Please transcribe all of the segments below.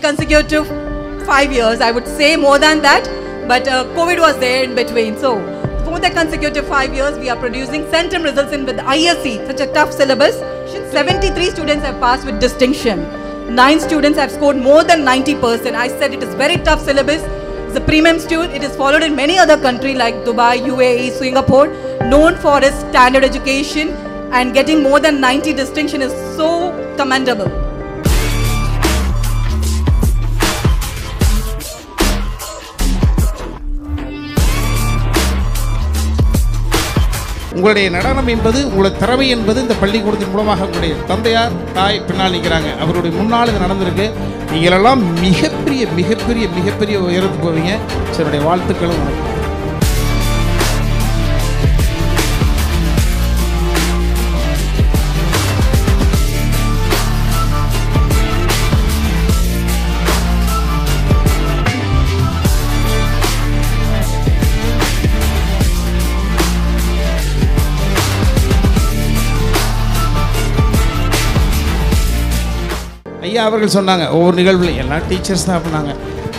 consecutive 5 years. I would say more than that, but COVID was there in between. So for the consecutive 5 years, we are producing centum results in with ISC, such a tough syllabus. 73 students have passed with distinction. 9 students have scored more than 90%. I said it is very tough syllabus. It's a premium student. It is followed in many other countries like Dubai, UAE, Singapore, known for its standard education, and getting more than 90 distinction is so commendable. உங்களுடைய நடனம் என்பது, உங்களுடைய திறமை என்பது இந்த பள்ளிக்கூடத்தின் மூலமாக உங்களுடைய தந்தையார் தாய் பின்னால் நிற்கிறாங்க. அவருடைய முன்னால் இது நடந்திருக்கு. நீங்களெல்லாம் மிகப்பெரிய மிகப்பெரிய மிகப்பெரிய உயரத்துக்கு போவீங்க. என்னுடைய வாழ்த்துக்களும் உனக்கு. ஐயா அவர்கள் சொன்னாங்க ஒவ்வொரு நிகழ்வில் எல்லா டீச்சர்ஸ் தான் அப்படின்னாங்க,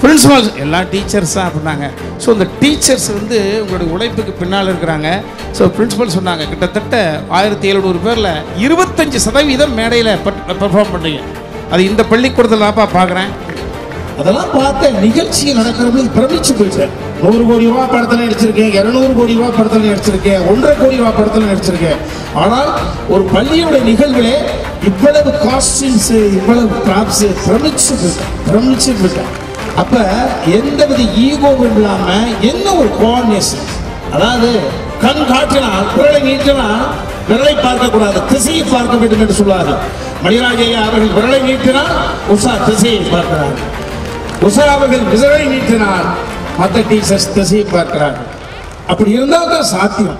பிரின்சிபால்ஸ் எல்லா டீச்சர்ஸ் தான் அப்படின்னாங்க. ஸோ இந்த டீச்சர்ஸ் வந்து உங்களுடைய உழைப்புக்கு பின்னால் இருக்கிறாங்க. ஸோ பிரின்சிபல் சொன்னாங்க கிட்டத்தட்ட 1700 பேரில் 25% மேடையில் பெர்ஃபார்ம் பண்ணுறீங்க. அது இந்த பள்ளிக்கூடத்தில் தான்ப்பா பார்க்குறேன். அதெல்லாம் பார்த்த நிகழ்ச்சிகள் நடக்கிறது பிரமிச்சு போயிட்டேன். 100 கோடி ரூபா படத்தில் நடிச்சிருக்கேன், 200 கோடி ரூபா படத்தில் நடிச்சிருக்கேன், 1.5 கோடி ரூபா படத்தில் நடிச்சிருக்கேன். ஆனால் ஒரு பள்ளியோட நிகழ்விலே இவ்வளவு காஸ்டியூம்ஸ், இவ்வளவு ப்ராப்ஸ், பிரமிச்சு போயிட்டேன். அப்ப எந்தவித ஈகோவும் இல்லாம என்ன ஒரு கோஆர்டினேஷன். அதாவது கண் காட்டினால் விரலை நீட்டினால் விரலை பார்க்க கூடாது, திசையை பார்க்க வேண்டும் என்று சொல்வார்கள். மணிராஜையா அவர்கள் விரலை நீட்டினால் உஷா திசையை பார்க்கிறார், உஷா அவர்கள் விரலை நீட்டினால் மற்ற டீச்சர்ஸ் திசையை பார்க்கிறார்கள். அப்படி இருந்தால் தான் சாத்தியம்.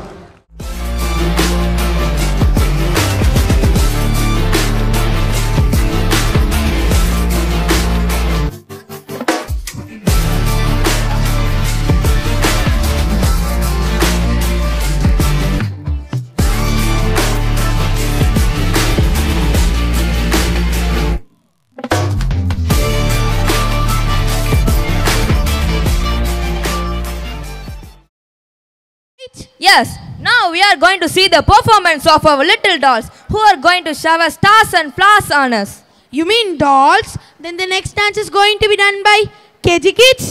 Yes, now we are going to see the performance of our little dolls who are going to shower stars and flowers on us. You mean dolls? Then the next dance is going to be done by KG Kids?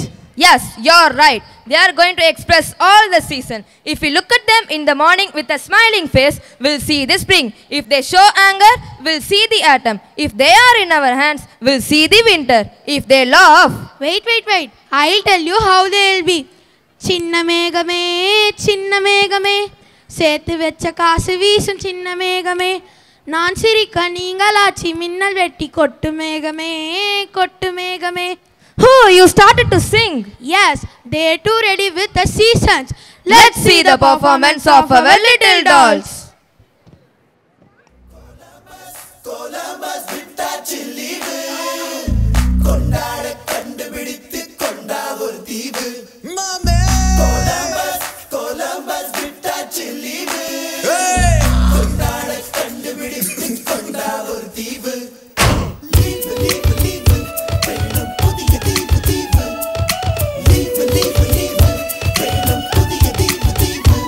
Yes, you're right. They are going to express all the season. If we look at them in the morning with a smiling face, we'll see the spring. If they show anger, we'll see the autumn. If they are in our hands, we'll see the winter. If they laugh... Wait. I'll tell you how they'll be. Chinna megame, சேர்த்து வெச்ச காசு வீசும் சின்ன மேகமே, நான் சிரிக்க நீங்களாச்சி மின்னல் வெட்டி கொட்டு மேகமே, கொட்டு மேகமே. Oh, you started to sing. Yes, they too ready with the seasons. Let's see the performance of our little dolls. Columbus விட்டாச்சு லீவு, கொண்டாட கண்டுபிடித்து கொண்டா ஒரு தீவு. மாமே Columbus விட்டாச்சு லீவு, கொண்டாட கண்டுபிடித்து கொண்டா ஒரு தீவு. லீவு லீவு லீவு வேணும் புதிய தீவு தீவு. லீவு லீவு லீவு வேணும் புதிய தீவு தீவு.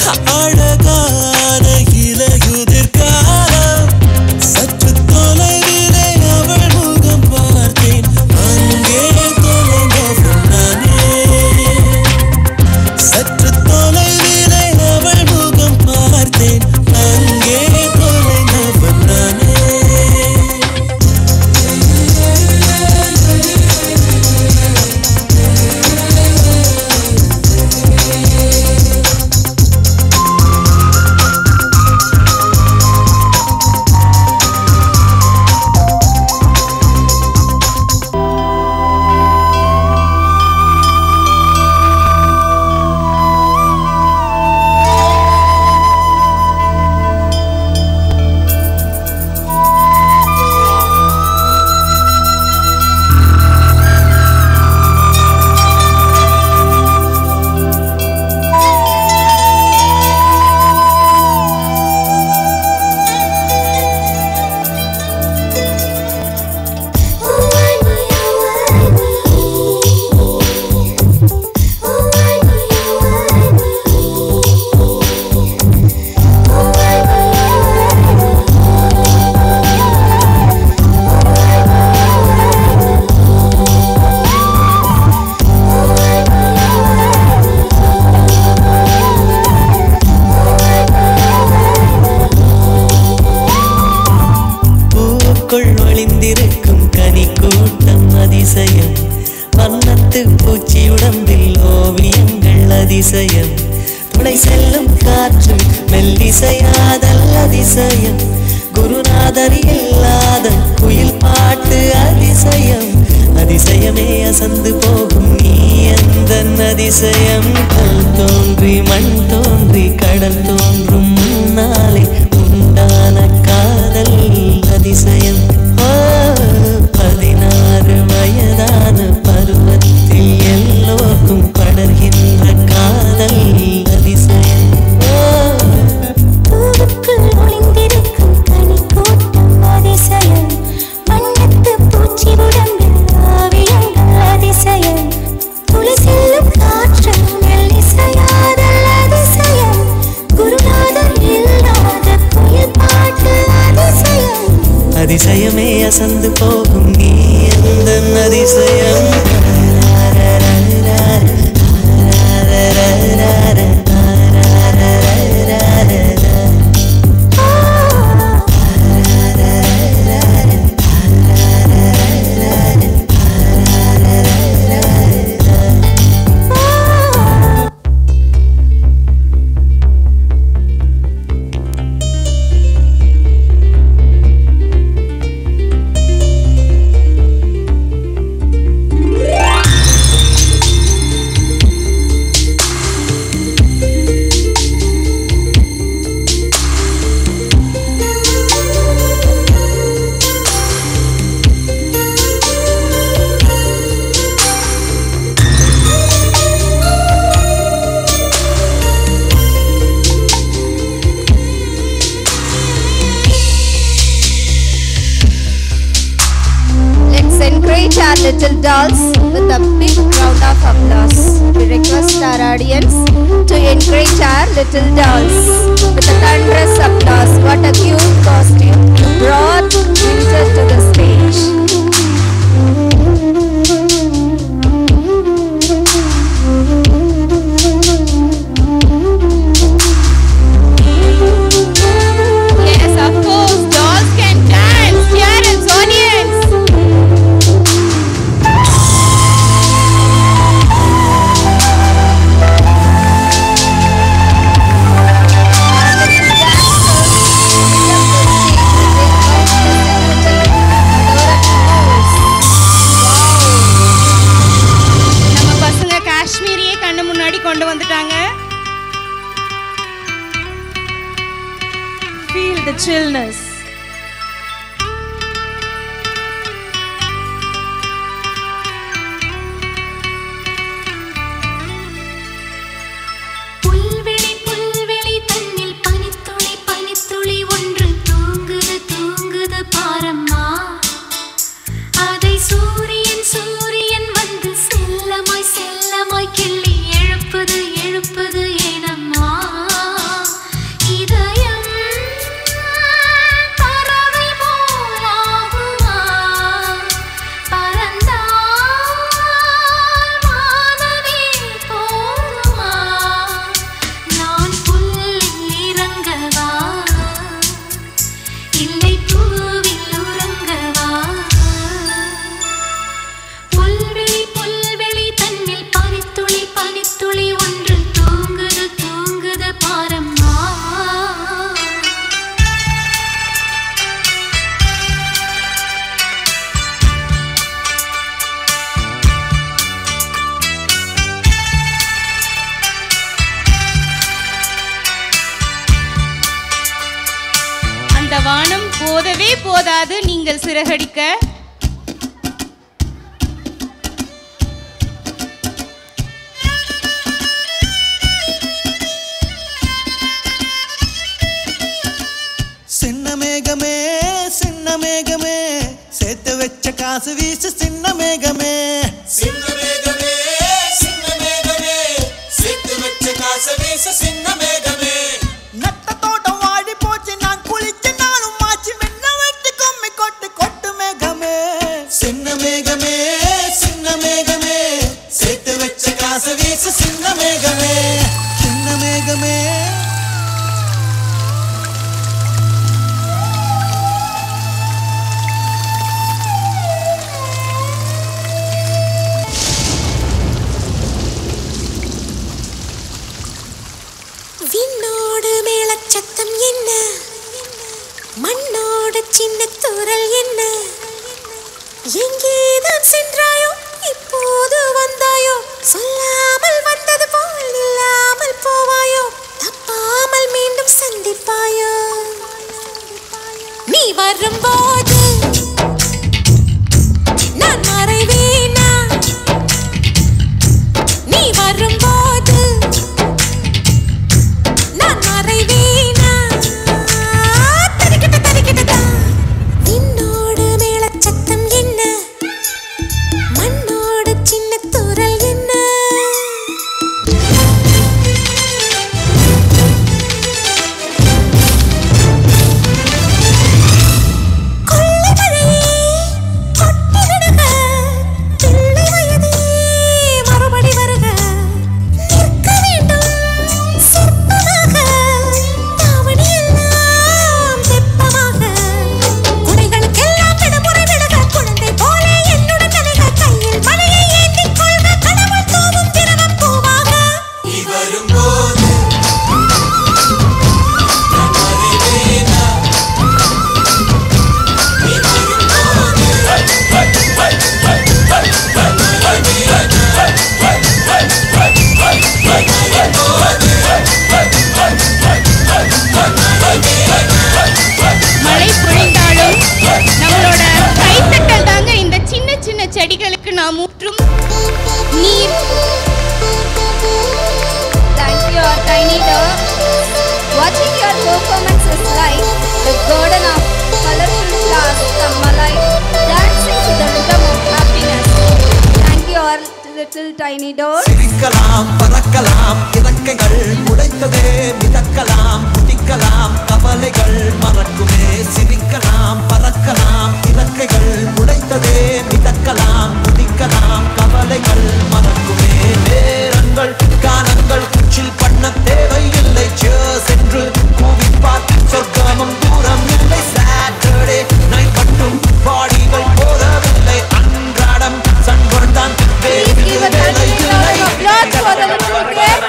அழகான இலையுதிர்காலம் சற்று தொலைவிலே அவள் முகம் பார்த்தேன் அங்கே தொலைந்தவன் நானே சற்று தொலைவிலே அவள் முகம் பார்த்தேன் அங்கே தொலைந்தவன் நானே ஒளிந்திருக்கும் கனி கூட்டம் அதிசயம் வண்ணத்து பூச்சி உடம்பில் ஓவியங்கள் அதிசயம் துளை செல்லும் காற்று மெல்லிசையாதல் அதிசயம் குருநாதர் இல்லாத குயில் பாட்டு அதிசயம் அதிசயமே அசந்து போகும் நீ எந்த அதிசயம் கல் தோன்றி மண் தோன்றி கடல் தோன்றும் முன்னாலே உண்டான காதல் அதிசயம் 16 வயதான பருவத்தில் எல்லோருக்கும் படர்கின்ற காதல் அதிசயம் பூவுக்குள் ஒளிந்திருக்கும் கனி கூட்டம் அதிசயம் வண்ணத்து பூச்சி உடம்பில் ஓவியங்கள் அதிசயம் துளி செல்லும் காற்று மெல்லிசையாதல் அதிசயம் குருநாதர் இல்லாத குயில் பாட்டு அதிசயம் அதிசயமே அசந்து போகும் நீ எந்த அதிசயம் Our little dolls with a big round of applause. We request our audience to encourage our little dolls with a thunderous applause. What a cute costume! You brought winter to the stage. Yes, of course, dolls can dance. Parents, audience. கொண்டு வந்துட்டாங்க. Feel the chillness. புல்வெளி புல்வெளி தன்னில் பனித்துளி பனித்துளி ஒன்று தூங்குது தூங்குது பாரம்மா. அதை சூரியன் சூரியன் வந்து செல்லமாய் செல்லமாய் கிள்ளி எழுப்புது எழுப்புது ஏனம்மா. வானம் போதவே போதாது நீங்கள் சிறகடிக்க. சின்ன மேகமே சின்ன மேகமே சேர்த்து வச்ச காசு வீசு சின்ன மேகமே. சின்ன மேகமே சின்ன மேகமே சேர்த்து வச்ச காசு வீசு சின்ன மேகமே. நட்ட தோட்டம் வாடி போச்சு நான் குளிச்சு நானும் மாச்சி வெண்ண வெட்டி கொம்மி கொட்டு கொட்டு மேகமே. சின்ன மேகமே சின்ன மேகமே சேர்த்து வச்ச காசு வீசு சின்ன மேகமே. சின்ன மேகமே விண்ணோடு மேளச்சத்தம் என்ன, மண்ணோடு சின்ன தூரல் என்ன, எங்கேதான் சென்றாயோ இப்போது வந்தாயோ, சொல்லாமல் வந்தது போல் இல்லாமல் போவாயோ, தப்பாமல் மீண்டும் சந்திப்பாயோ. நீ வரும்போது நான் மறைவேனா, நீ வரும்போது நான் மறைவேனா. தரிக்கிட்ட தரிக்கிட்டதா விண்ணோடு மேளச்சத்தம் என்ன, மண்ணோடு சின்ன தூரல் என்ன. கொள்ளை மழையே கொட்டி விடுக, பிள்ளை வயதே மறுபடி வருக, நிற்க வேண்டும் சிற்பமாக, தாவணியெல்லாம் தெப்பமாக, குடைகளுக்கெல்லாம் விடுமுறை விடுக, குழந்தை போல என்னுடன் நனைக, கையில் மலையை ஏந்திக் கொள்க, கடவுள் தூவும் திரவம் பூவாக. நீ வரும்போது நான் மறைவேனா, நீ மழை பொழிந்தாலும் நம்மளோட கைத்தட்டல் தாங்க இந்த சின்ன சின்ன செடிகளுக்கு நாம் ஊற்றும் நீர். Thank you, our tiny dog. Watching your performance is like the garden of colorful flowers come alive, dancing to the rhythm of happiness. Thank you, our little tiny dog. சிரிக்கலாம் பறக்கலாம் இறக்கைகள் உடைத்ததே மிதக்கலாம் குதிக்கலாம் கவலைகள் மறக்குமே. சிரிக்கலாம் பறக்கலாம் இறக்கைகள் உடைத்ததே மிதக்கலாம் குதிக்கலாம் கவலைகள் மறக்குமே. நேரங்கள் காலங்கள் குச்சில் பண்ண தேவையில்லை, சென்று கூவிப்பார் சொர்க்கமும் தூரம் இல்லை. சாட்டர்டே நைட் மட்டும் பாடிகள் போதவில்லை, அன்றாடம் சண்பொழுதான் Please give a tiny round of applause for the little kids.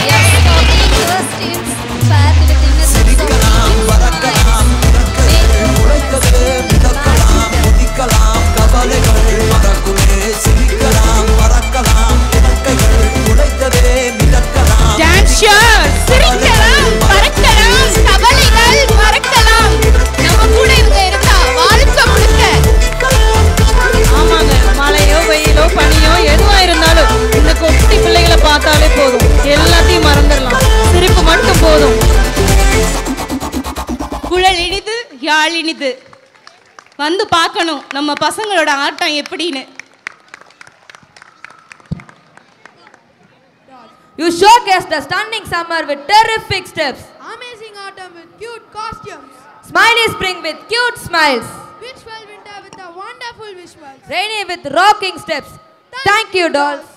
Yes, talking first teams pair with innocence. சிரிக்கலாம் பறக்கலாம் இறக்கைகள் உடைத்ததே மிதக்கலாம் குதிக்கலாம் கவலைகள் மறக்குமே. சிரிக்கலாம் பறக்கலாம் இறக்கைகள் உடைத்ததே மிதக்கலாம். டான்ஷர் சிரிக்கலாம் பறக்கலாம் கவலைகள் மறக்கலாம். நம்ம கூட இவங்க இருந்தா வாழ்க்கை முழுக்க. ஆமாங்க, மழையோ வெயிலோ பனியோ எதுவா இருந்தாலும் இந்த குட்டி பிள்ளைகளை பார்த்தாலே போதும், எல்லாத்தையும் மறந்துடலாம். சிரிப்பு மட்டும் போதும். குழல் இனிது யாழ் இனிது. வந்து பார்க்கணும் நம்ம பசங்களோட ஆட்டம் எப்படின்னு. You showcased the stunning summer with terrific steps. Amazing autumn with cute costumes. Smiley spring with cute smiles. Wishful winter with a wonderful visuals. Rainy with rocking steps. Thank you, dolls.